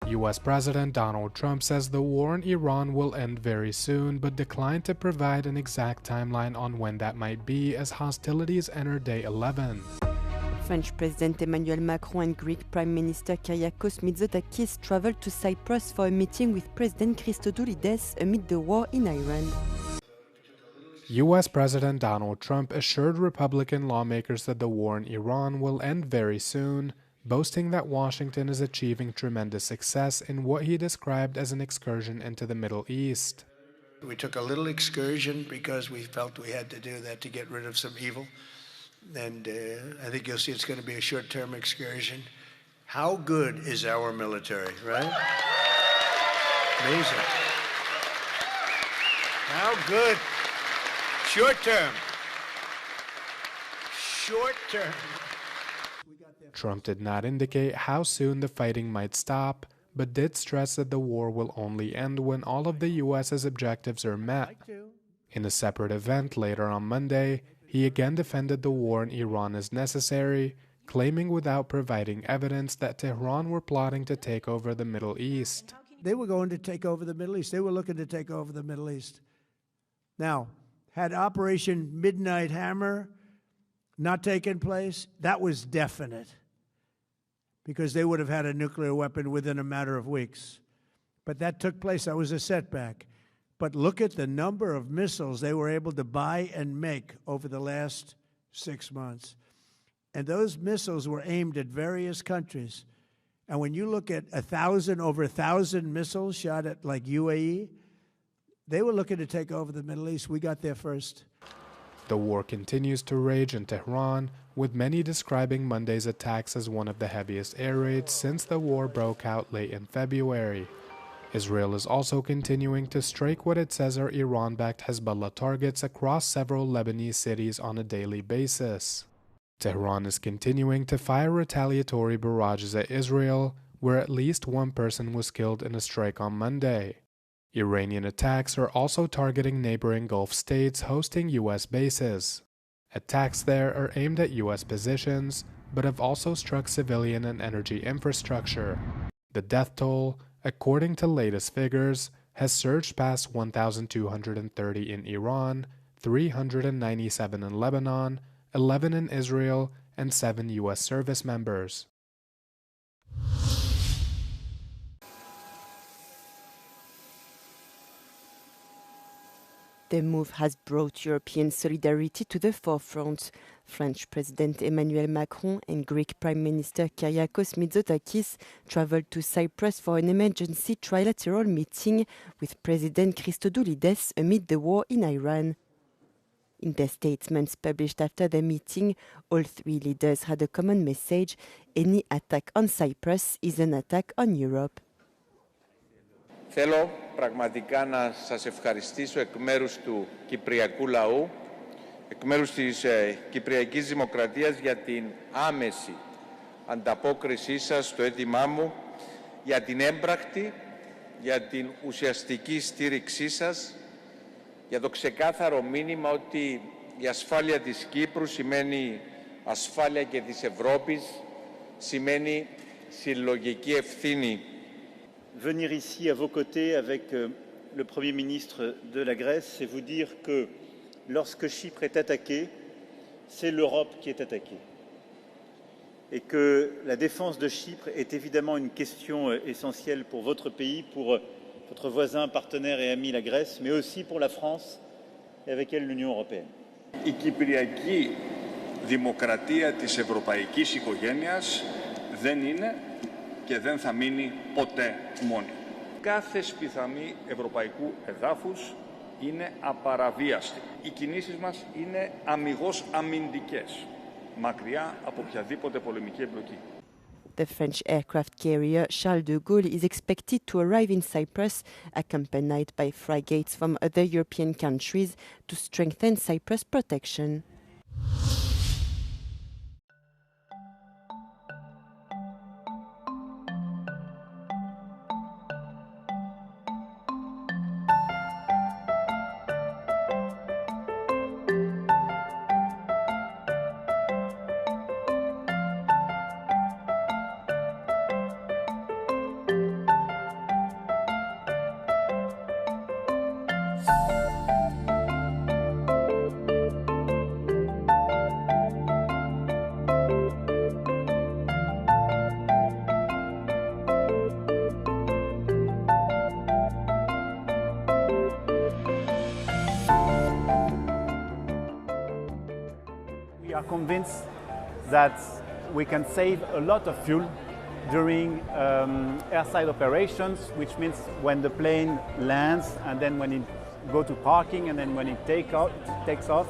US President Donald Trump says the war in Iran will end very soon, but declined to provide an exact timeline on when that might be as hostilities enter day 11. French President Emmanuel Macron and Greek Prime Minister Kyriakos Mitsotakis traveled to Cyprus for a meeting with President Christodoulides amid the war in Iran. US President Donald Trump assured Republican lawmakers that the war in Iran will end very soon, boasting that Washington is achieving tremendous success in what he described as an excursion into the Middle East. We took a little excursion because we felt we had to do that to get rid of some evil. And I think you'll see it's going to be a short-term excursion. How good is our military, right? Amazing. How good. Short-term. Short-term. Trump did not indicate how soon the fighting might stop, but did stress that the war will only end when all of the U.S.'s objectives are met. In a separate event later on Monday, he again defended the war in Iran as necessary, claiming without providing evidence that Tehran were plotting to take over the Middle East. They were going to take over the Middle East. They were looking to take over the Middle East. Now, had Operation Midnight Hammer not taken place, that was definite, because they would have had a nuclear weapon within a matter of weeks. But that took place. That was a setback. But look at the number of missiles they were able to buy and make over the last 6 months. And those missiles were aimed at various countries. And when you look at over 1,000 missiles shot at like UAE, they were looking to take over the Middle East. We got there first. The war continues to rage in Tehran, with many describing Monday's attacks as one of the heaviest air raids since the war broke out late in February. Israel is also continuing to strike what it says are Iran-backed Hezbollah targets across several Lebanese cities on a daily basis. Tehran is continuing to fire retaliatory barrages at Israel, where at least one person was killed in a strike on Monday. Iranian attacks are also targeting neighboring Gulf states hosting U.S. bases. Attacks there are aimed at U.S. positions, but have also struck civilian and energy infrastructure. The death toll, according to latest figures, has surged past 1,230 in Iran, 397 in Lebanon, 11 in Israel, and 7 U.S. service members. The move has brought European solidarity to the forefront. French President Emmanuel Macron and Greek Prime Minister Kyriakos Mitsotakis traveled to Cyprus for an emergency trilateral meeting with President Christodoulides amid the war in Iran. In their statements published after the meeting, all three leaders had a common message: any attack on Cyprus is an attack on Europe. Θέλω πραγματικά να σας ευχαριστήσω εκ μέρους του Κυπριακού λαού, εκ μέρους της Κυπριακής Δημοκρατίας για την άμεση ανταπόκρισή σας στο αίτημά μου, για την έμπρακτη, για την ουσιαστική στήριξή σας, για το ξεκάθαρο μήνυμα ότι η ασφάλεια της Κύπρου σημαίνει ασφάλεια και της Ευρώπης, σημαίνει συλλογική ευθύνη. Venir ici à vos côtés avec le Premier ministre de la Grèce, c'est vous dire que lorsque Chypre est attaquée, c'est l'Europe qui est attaquée. Et que la défense de Chypre est évidemment une question essentielle pour votre pays, pour votre voisin, partenaire et ami la Grèce, mais aussi pour la France et avec elle l'Union européenne. Η κυπριακή δημοκρατία της ευρωπαϊκής οικογένειας δεν είναι και δεν θα μείνει ποτέ μόνη. Κάθε σπιθαμή ευρωπαϊκού εδάφους είναι απαραβίαστη. Οι κινήσεις μας είναι αμιγώς αμυντικές, μακριά από οποιαδήποτε πολεμική εμπλοκή. The French aircraft carrier Charles de Gaulle is expected to arrive in Cyprus, accompanied by frigates from other European countries, to strengthen Cyprus' protection. are convinced that we can save a lot of fuel during airside operations, which means when the plane lands and then when it goes to parking and then when it takes off,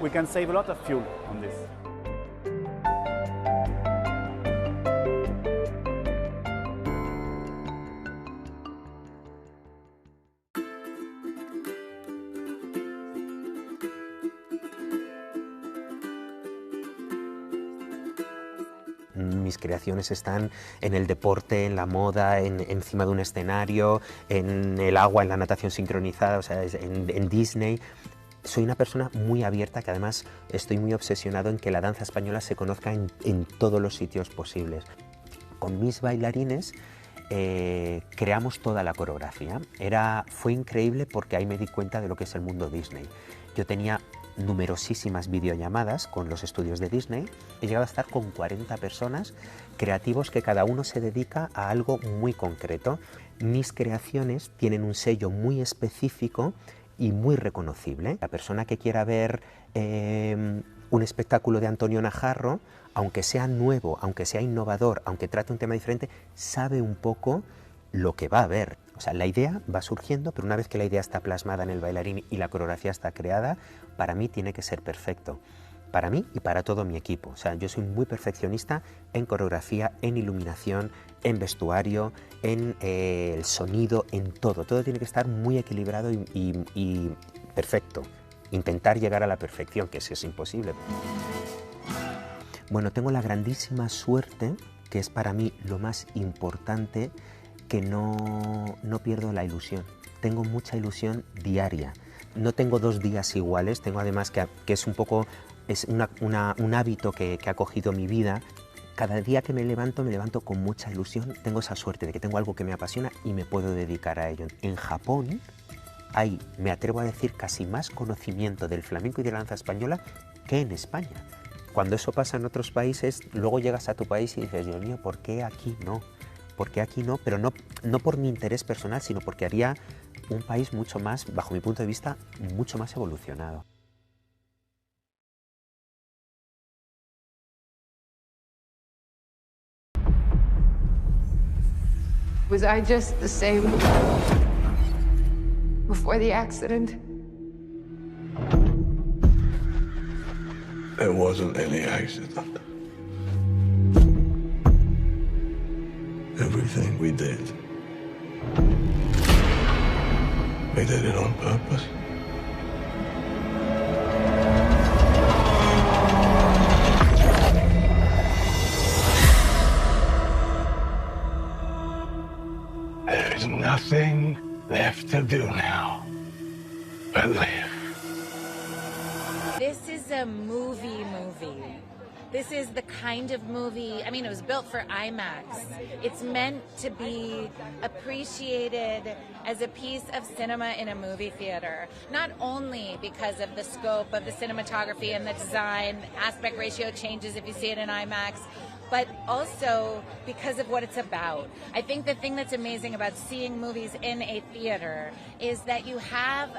we can save a lot of fuel on this. Mis creaciones están en el deporte, en la moda, encima de un escenario, en el agua, en la natación sincronizada, o sea, en Disney. Soy una persona muy abierta, que además estoy muy obsesionado en que la danza española se conozca en todos los sitios posibles. Con mis bailarines creamos toda la coreografía. Fue increíble porque ahí me di cuenta de lo que es el mundo Disney. Yo tenía numerosísimas videollamadas con los estudios de Disney. He llegado a estar con 40 personas, creativos que cada uno se dedica a algo muy concreto. Mis creaciones tienen un sello muy específico y muy reconocible. La persona que quiera ver un espectáculo de Antonio Najarro, aunque sea nuevo, aunque sea innovador, aunque trate un tema diferente, sabe un poco lo que va a ver. O sea, la idea va surgiendo, pero una vez que la idea está plasmada en el bailarín y la coreografía está creada, para mí tiene que ser perfecto. Para mí y para todo mi equipo. O sea, yo soy muy perfeccionista en coreografía, en iluminación, en vestuario, en el sonido, en todo. Todo tiene que estar muy equilibrado y perfecto. Intentar llegar a la perfección, que eso es imposible. Bueno, tengo la grandísima suerte, que es para mí lo más importante, que no pierdo la ilusión. Tengo mucha ilusión diaria. No tengo 2 días iguales, tengo además que es un poco, es un hábito que ha cogido mi vida. Cada día que me levanto con mucha ilusión. Tengo esa suerte de que tengo algo que me apasiona y me puedo dedicar a ello. En Japón hay, me atrevo a decir, casi más conocimiento del flamenco y de la danza española que en España. Cuando eso pasa en otros países, luego llegas a tu país y dices, Dios mío, ¿por qué aquí no? ¿Por qué aquí no? Pero no por mi interés personal, sino porque haría un país mucho más, bajo mi punto de vista, mucho más evolucionado. Was I just the same before the accident? There wasn't any accident. Everything we did it on purpose. There is nothing left to do now but live. This is a movie. This is the kind of movie, I mean, it was built for IMAX. It's meant to be appreciated as a piece of cinema in a movie theater, not only because of the scope of the cinematography and the design, aspect ratio changes if you see it in IMAX, but also because of what it's about. I think the thing that's amazing about seeing movies in a theater is that you have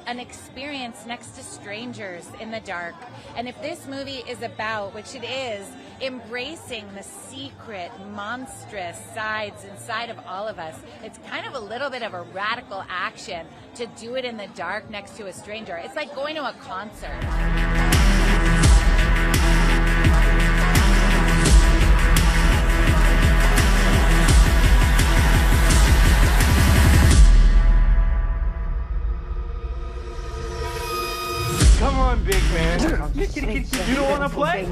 an experience next to strangers in the dark. And if this movie is about, which it is, embracing the secret, monstrous sides inside of all of us, it's kind of a little bit of a radical action to do it in the dark next to a stranger. It's like going to a concert. Come on, big man. You don't want to play?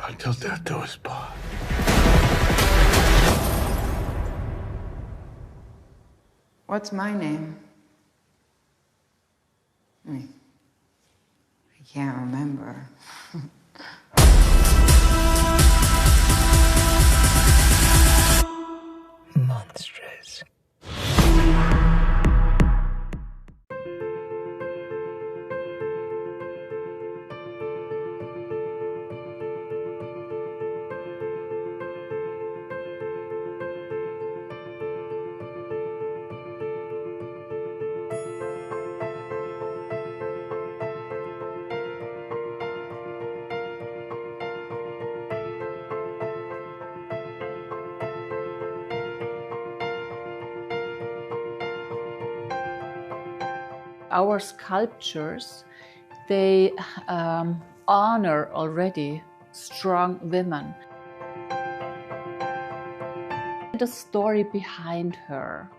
Until death do us part. What's my name? I can't remember. Monstrous. our sculptures, they honor already strong women. The story behind her,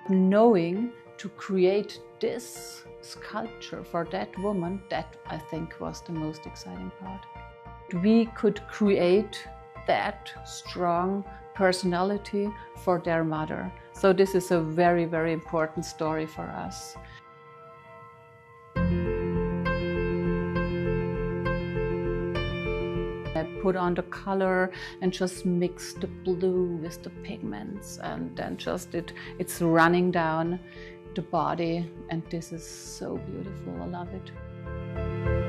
knowing to create this sculpture for that woman, that I think was the most exciting part. We could create that strong personality for their mother. So this is a very, very important story for us. I put on the color and just mix the blue with the pigments, and then just it's running down the body, and this is so beautiful. I love it.